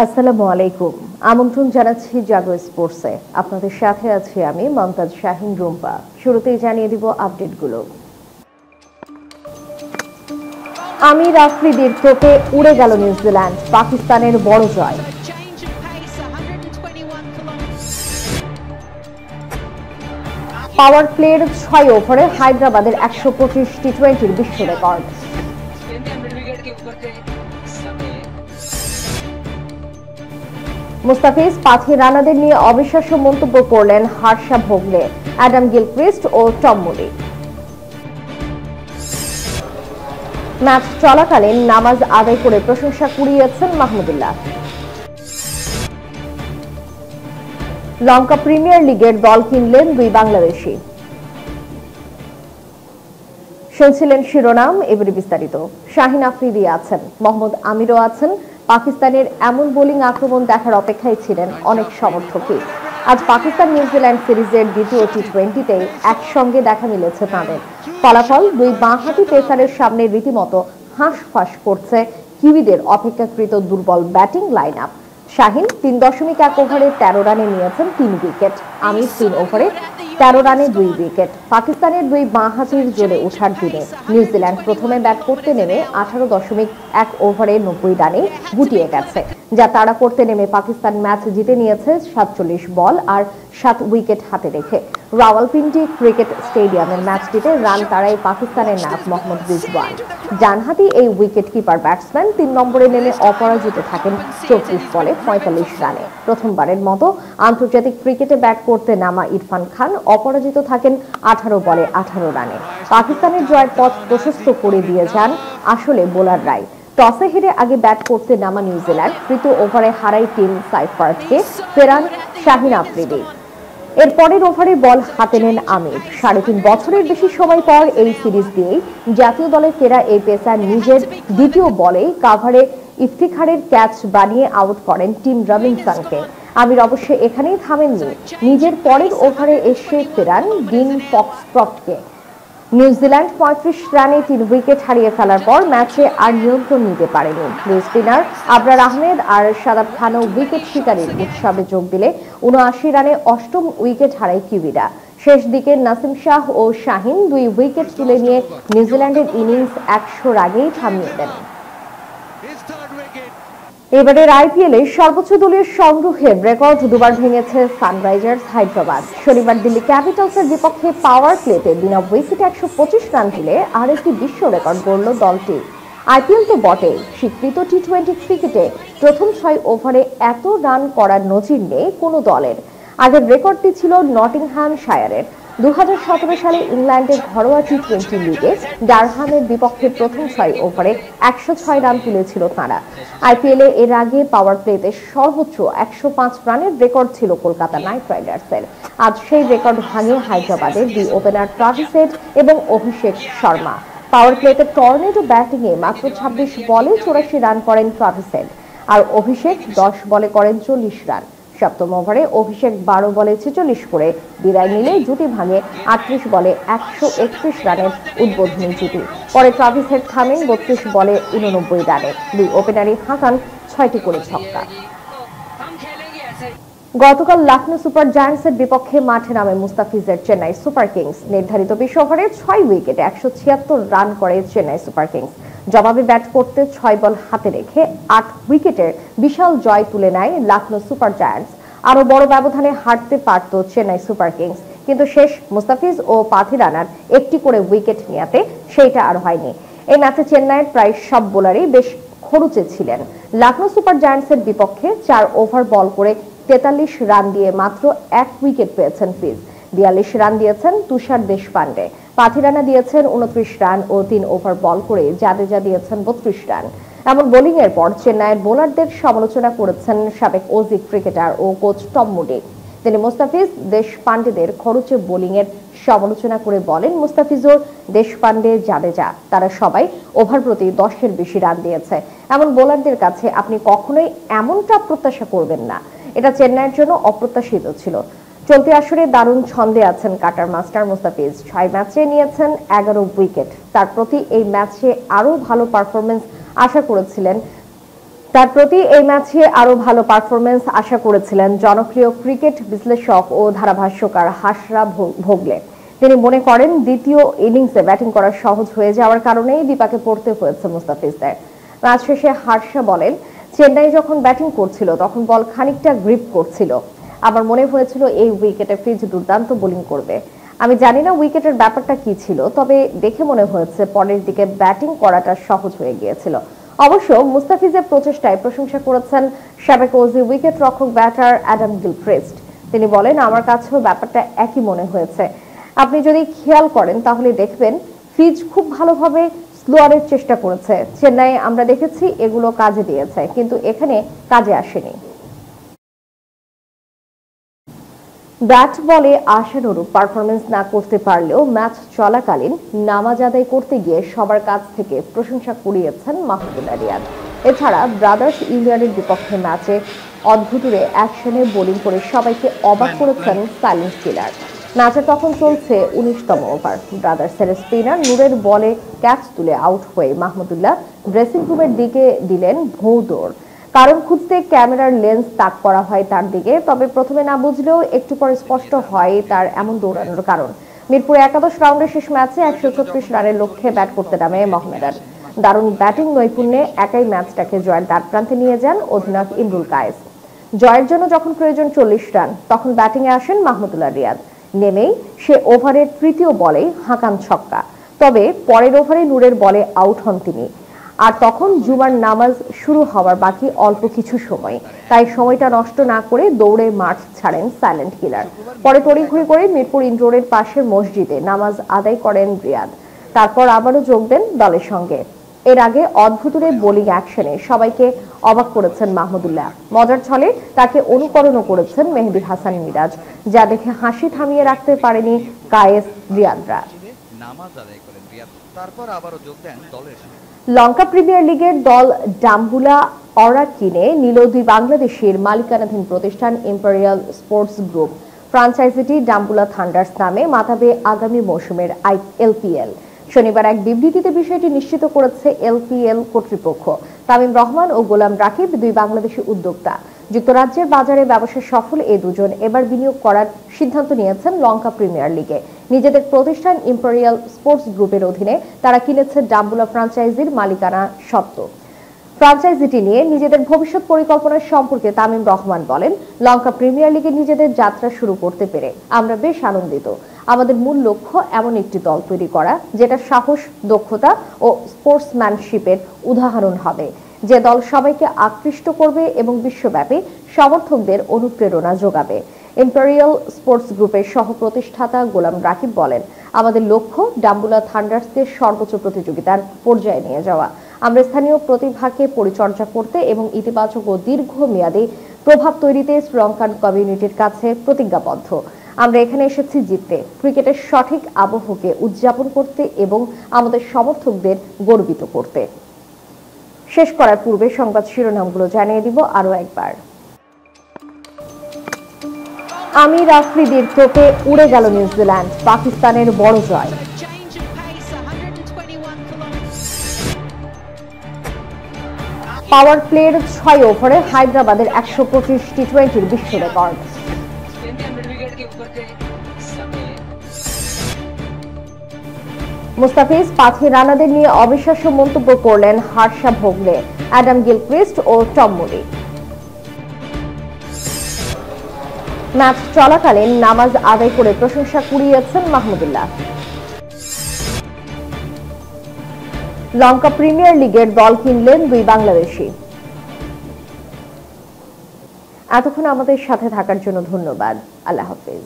আসসালামু আলাইকুম। আমন্ত্রণ জানাচ্ছি জাগো স্পোর্টসে। আপনাদের সাথে আছি আমি মমতাজ শাহিন রুম্পা। শুরুতেই জানিয়ে দিব আপডেটগুলো। আমির আফ্রিদির তোপে উড়ে গেল নিউজিল্যান্ড, পাকিস্তানের বড় জয়। পাওয়ার প্লের 6 ওভারে হায়দ্রাবাদের 125 টি-20 বিশ্ব রেকর্ড। মুস্তাফিজ পাথি রানাদের নিয়ে অবিশ্বাস্য মন্তব্য করলেন হার্ষা ভোগলে, অ্যাডাম গিলক্রিস্ট ও টম মুডি। ম্যাচ চলাকালীন নামাজ আদায় করে প্রশংসা কুড়িয়েছেন মাহমুদুল্লাহ। লঙ্কা প্রিমিয়ার লিগের দল কিনলেন 2 বাংলাদেশি। শুনছিলেন শিরোনাম, এবারে বিস্তারিত। শাহিন আফ্রিদি আছেন, মোহাম্মদ আমিরও আছেন। পাকিস্তানের এমন বোলিং আক্রমণ দেখার অপেক্ষায় ছিলেন অনেক সমর্থকই। আজ পাকিস্তান নিউজিল্যান্ড সিরিজের দ্বিতীয় টি-20তেই একসঙ্গে দেখা মিলেছে তাদের। ফলাফল 2 বাঁহাতি পেসারের সামনে রীতিমতো হাঁসফাঁস করছে কিউইদের অপেক্ষাকৃত দুর্বল ব্যাটিং লাইন আপ। শাহিন 3.1 ওভারে 13 রানে নিয়েছেন 3 উইকেট। আমির 3 ওভারে 13 রানে 2 উইকেট। পাকিস্তানের 2 বাঁহাতির জ্বলে ওঠার দিনে নিউজিল্যান্ড প্রথমে ব্যাট করতে নেমে 18.1 ওভারে 90 রানে গুটিয়ে গেছে, যা তাড়া করতে নেমে পাকিস্তান ম্যাচ জিতে নিয়েছে 47 বল আর 7 উইকেট হাতে রেখে। রাওয়ালপিন্ডি ক্রিকেট স্টেডিয়ামের ম্যাচটিতে রান তাড়ায় পাকিস্তানের নায়ক মোহাম্মদ রিজওয়ান। ডানহাতি এই উইকেট কিপার ব্যাটসম্যান 3 নম্বরে নেমে অপরাজিত থাকেন 34 বলে 45 রানে। প্রথমবারের মতো আন্তর্জাতিক ক্রিকেটে ব্যাট করতে নামা ইরফান খান অপরাজিত থাকেন 18 বলে 18 রানে। পাকিস্তানের জয়ের পথ প্রশস্ত করে দিয়ে যান আসলে বোলাররাই। টসে হেরে আগে ব্যাট করতে নামা নিউজিল্যান্ড তৃতীয় ওভারে হারায় টিম সাইফার্টকে, ফেরান শাহিন আফ্রিদি। এর পরের ওভারে বল হাতে নেন আমির। 3.5 বছরের বেশি সময় পর এই সিরিজ দিয়েই জাতীয় দলে ফেরা এই পেসার নিজের দ্বিতীয় বলেই কাভারে ইফতিখারের ক্যাচ বানিয়ে আউট করেন টিম রবিনসনকে। আমির অবশ্য এখানেই থামেননি, নিজের পরের ওভারে এসে ফেরান ডিন ফক্সক্রফটকে। নিউজিল্যান্ড 35 রানে 3 উইকেট হারিয়ে ফেলার পর ম্যাচে আর নিয়ন্ত্রণ নিতে পারেনি। স্পিনার আবরার আহমেদ আর শাদাব খানও উইকেট শিকারীর উৎসবে যোগ দিলে 79 রানে 8ম উইকেট হারায় কিউইরা। শেষ দিকে নাসিম শাহ ও শাহিন 2 উইকেট তুলে নিয়ে নিউজিল্যান্ডের ইনিংস 100 রানেই থামিয়ে দেন। এবারের আইপিএলে সর্বোচ্চ দলীয় সংগ্রহের রেকর্ড দুবার ভেঙেছে সানরাইজার্স হায়দ্রাবাদ। শনিবার দিল্লি ক্যাপিটালসের বিপক্ষে পাওয়ার প্লেতে বিনা উইকেটে 125 রান তুলে আরেকটি বিশ্ব রেকর্ড গড়ল দলটি। আইপিএল তো বটেই, স্বীকৃত টি-20 ক্রিকেটে প্রথম 6 ওভারে এত রান করার নজির নেই কোনো দলের। আগের রেকর্ডটি ছিল নটিংহ্যামশায়ারের। 2017 সালে ইংল্যান্ডের ঘরোয়া টি-20 লিগে ডারহামের বিপক্ষে প্রথম 6 ওভারে 106 রান তুলেছিল তারা। আইপিএলে এর আগে পাওয়ার প্লেতে সর্বোচ্চ 105 রানের রেকর্ড ছিল কলকাতা নাইট রাইডার্সের। আজ সেই রেকর্ড ভাঙে হায়দ্রাবাদের 2 ওপেনার ট্রাভিস হেড এবং অভিষেক শর্মা। পাওয়ার প্লেতে টর্নেডো ব্যাটিংয়ে মাত্র 26 বলে 84 রান করেন ট্রাভিস হেড, আর অভিষেক 10 বলে করেন 40 রান। সপ্তম ওভারে অভিষেক 12 বলে 46 করে বিদায় নিলে জুটি ভাঙে 38 বলে 131 রানের উদ্বোধনী জুটি। পরে ট্রাভিস হেড থামেন 32 বলে 89 রানে। 2 ওপেনারই হাঁকান 6টি করে ছক্কা। গতকাল লখনৌ সুপার জায়ান্টসের বিপক্ষে মাঠে নামে মুস্তাফিজের চেন্নাই সুপার কিংস। নির্ধারিত 20 ওভারে 6 উইকেটে 176 রান করে চেন্নাই সুপার কিংস। জবাবে ব্যাট করতে 6 বল হাতে রেখে 8 উইকেটের বিশাল জয় তুলে নেয় লখনৌ সুপার জায়ান্টস। আরো বড় ব্যবধানে হারতে পারত চেন্নাই সুপার কিংস, কিন্তু শেষ মুস্তাফিজ ও পাথি রানার একটি করে উইকেট নেয়াতে সেইটা আর হয়নি। এই ম্যাচে চেন্নাইয়ের প্রায় সব বোলারই বেশ খরুচে ছিলেন। লখনৌ সুপার জায়ান্টসের বিপক্ষে 4 ওভার বল করে 43 রান দিয়ে মাত্র 1 উইকেট পেয়েছেন ফিজ। 42 রান দিয়েছেন তুষার দেশপান্ডে। পাথি রানা দিয়েছেন 29 রান ও 3 ওভার বল করে জাদেজা দিয়েছেন 32 রান। এমন বোলিং এর পর চেন্নাইয়ের বোলারদের সমালোচনা করেছেন সাবেক অজি ক্রিকেটার ও কোচ টম মুডি। তিনি মুস্তাফিজ দেশপান্ডেদের খরচে বোলিং এর সমালোচনা করে বলেন, মুস্তাফিজুর, দেশপান্ডে, জাদেজা তারা সবাই ওভার প্রতি 10-এর বেশি রান দিয়েছে। এমন বোলারদের কাছে আপনি কখনোই এমনটা প্রত্যাশা করবেন না। এটা চেন্নাইয়ের জন্য অপ্রত্যাশিত ছিল। চলতি আসরে দারুণ ছন্দে আছেন কাটার মাস্টার মুস্তাফিজ। 6 ম্যাচে নিয়েছেন 11 উইকেট। তার প্রতি এই ম্যাচে আরো ভালো পারফরমেন্স আশা করেছিলেন তার প্রতি এই ম্যাচে আরো ভালো পারফরম্যান্স আশা করেছিলেন জনপ্রিয় ক্রিকেট বিশ্লেষক ও ধারাভাষ্যকার হাসরা ভোগলে। তিনি মনে করেন দ্বিতীয় ইনিংসে ব্যাটিং করা সহজ হয়ে যাওয়ার কারণেই বিপাকে পড়তে হয়েছে মুস্তাফিজদের। ম্যাচ শেষে হাসরা বলেন, চেন্নাই যখন ব্যাটিং করছিল তখন বল খানিকটা গ্রিপ করছিল। আমার মনে হয়েছিল এই উইকেটে ফিজ দুর্দান্ত বোলিং করবে। আমি জানি না উইকেটের ব্যাপারটা কি ছিল, তবে দেখে মনে হয়েছে পরের দিকে ব্যাটিং করাটা সহজ হয়ে গিয়েছিল। অবশ্য মুস্তাফিজের প্রচেষ্টায় প্রশংসা করেছেন সাবেক অজি উইকেট রক্ষক ব্যাটার অ্যাডাম গিলক্রিস্ট। তিনি বলেন, আমার কাছেও ব্যাপারটা একই মনে হয়েছে। আপনি যদি খেয়াল করেন তাহলে দেখবেন ফিজ খুব ভালোভাবে স্লোয়ারের চেষ্টা করেছে। চেন্নাই আমরা দেখেছি এগুলো কাজে দিয়েছে, কিন্তু এখানে কাজে আসেনি। ব্যাট বলে আশানুরূপ পারফরমেন্স না করতে পারলেও ম্যাচ চলাকালীন নামাজ আদায় করতে গিয়ে সবার কাছ থেকে প্রশংসা কুড়িয়েছেন মাহমুদুল্লাহ রিয়াদ। এছাড়া ব্রাদার্স ইউনিয়নের বিপক্ষে ম্যাচে অদ্ভুতুরে অ্যাকশনে বোলিং করে সবাইকে অবাক করেছেন সাইলেন্ট কিলার। ম্যাচে তখন চলছে 19তম ওভার। ব্রাদার্সের স্পিনার নূরের বলে ক্যাচ তুলে আউট হয়ে মাহমুদুল্লাহ ড্রেসিং রুমের দিকে দিলেন ভোঁ দৌড়। কারণ খুঁজতে ক্যামেরার লেন্স তাক করা হয় তার দিকে, তবে প্রথমে না বুঝলেও একটু পরে স্পষ্ট হয় তার এমন দৌড়ানোর কারণ। মিরপুরে একাদশ রাউন্ডের শেষ ম্যাচে 136 রানের লক্ষ্যে ব্যাট করতে নামে মোহামেডান। দারুণ ব্যাটিং নৈপুণ্যে একাই ম্যাচটাকে জয়ের দ্বার প্রান্তে নিয়ে যান অধিনায়ক ইমরুল কায়েস। জয়ের জন্য যখন প্রয়োজন 40 রান, তখন ব্যাটিংয়ে আসেন মাহমুদুল্লাহ রিয়াদ। নেমেই সে ওভারের তৃতীয় বলেই হাঁকান ছক্কা, তবে পরের ওভারে নূরের বলে আউট হন তিনি। আর তখন জুমার নামাজ শুরু হওয়ার বাকি অল্প কিছু সময়, তাই সময়টা নষ্ট না করে দৌড়ে মাঠ ছাড়েন সাইলেন্ট কিলার। পরে তড়িঘড়ি করে মিরপুর ইনডোরের পাশের মসজিদে নামাজ আদায় করেন রিয়াদ। তারপর আবারও যোগ দেন দলের সঙ্গে। এর আগে অদ্ভুতুরে বোলিং অ্যাকশনে সবাইকে অবাক করেছেন মাহমুদুল্লাহ। মজার ছলে তাকে অনুকরণও করেছেন মেহেদী হাসান মিরাজ, যা দেখে হাসি থামিয়ে রাখতে পারেনি কায়েস রিয়াদরা। লঙ্কা প্রিমিয়ার লিগের দল ডাম্বুলা অরা কিনে নিল দুই বাংলাদেশের মালিকানাধীন প্রতিষ্ঠান ইম্পেরিয়াল স্পোর্টস গ্রুপ। ফ্রাঞ্চাইজিটি ডাম্বুলা থান্ডার্স নামে মাতাবে আগামী মৌসুমের এলপিএল। শনিবার এক বিবৃতিতে বিষয়টি নিশ্চিত করেছে এলপিএল কর্তৃপক্ষ। তামিম রহমান ও গোলাম রাকিব দুই বাংলাদেশি উদ্যোক্তা। যুক্তরাজ্যের বাজারে ব্যবসায় সফল এই দুজন এবার বিনিয়োগ করার সিদ্ধান্ত নিয়েছেন লঙ্কা প্রিমিয়ার লিগে। নিজেদের প্রতিষ্ঠান ইম্পেরিয়াল স্পোর্টস গ্রুপের অধীনে তারা কিনেছে ডাম্বুলা ফ্রাঞ্চাইজির মালিকানা সত্ত্ব। ফ্রাঞ্চাইজিটি নিয়ে নিজেদের ভবিষ্যৎ পরিকল্পনা সম্পর্কে তামিম রহমান বলেন, লঙ্কা প্রিমিয়ার লিগে নিজেদের যাত্রা শুরু করতে পেরে আমরা বেশ আনন্দিত। আমাদের মূল লক্ষ্য এমন একটি দল তৈরি করা যেটা সাহস, দক্ষতা ও স্পোর্টসম্যানশিপের উদাহরণ হবে, যে দল সবাইকে আকৃষ্ট করবে এবং বিশ্বব্যাপী সমর্থকদের অনুপ্রেরণা যোগাবে। ইম্পেরিয়াল স্পোর্টস গ্রুপের সহ প্রতিষ্ঠাতা গোলাম রাকিব বলেন, আমাদের লক্ষ্য ডাম্বুলা থান্ডার্সকে সর্বোচ্চ প্রতিযোগিতার পর্যায়ে নিয়ে যাওয়া। আমরা স্থানীয় প্রতিভাকে পরিচর্যা করতে এবং ইতিবাচক ও দীর্ঘমেয়াদী প্রভাব তৈরিতে শ্রীলঙ্কান কমিউনিটির কাছে প্রতিজ্ঞাবদ্ধ। আমরা এখানে এসেছি জিততে, ক্রিকেটের সঠিক আবহকে উদযাপন করতে এবং আমাদের সমর্থকদের গর্বিত করতে। শেষ করার পূর্বে সংবাদ শিরোনামগুলো জানিয়ে দিব আরো একবার। আমির আফ্রিদির তোপে উড়ে গেল নিউজিল্যান্ড, পাকিস্তানের বড় জয়। পাওয়ার প্লের 6 ওভারে হায়দ্রাবাদের 125 টি20 বিশ্ব রেকর্ড। মুস্তাফিজ পাথি রানাদের নিয়ে অবিশ্বাস্য মন্তব্য করলেন হার্ষা ভোগলে, অ্যাডাম গিলক্রিস্ট ও টম মুডি। ম্যাচ চলাকালীন নামাজ আদায় করে প্রশংসা কুড়িয়েছেন মাহমুদুল্লাহ। লঙ্কা প্রিমিয়ার লিগের দল কিনলেন দুই বাংলাদেশি। এতক্ষণ আমাদের সাথে থাকার জন্য ধন্যবাদ। আল্লাহ হাফেজ।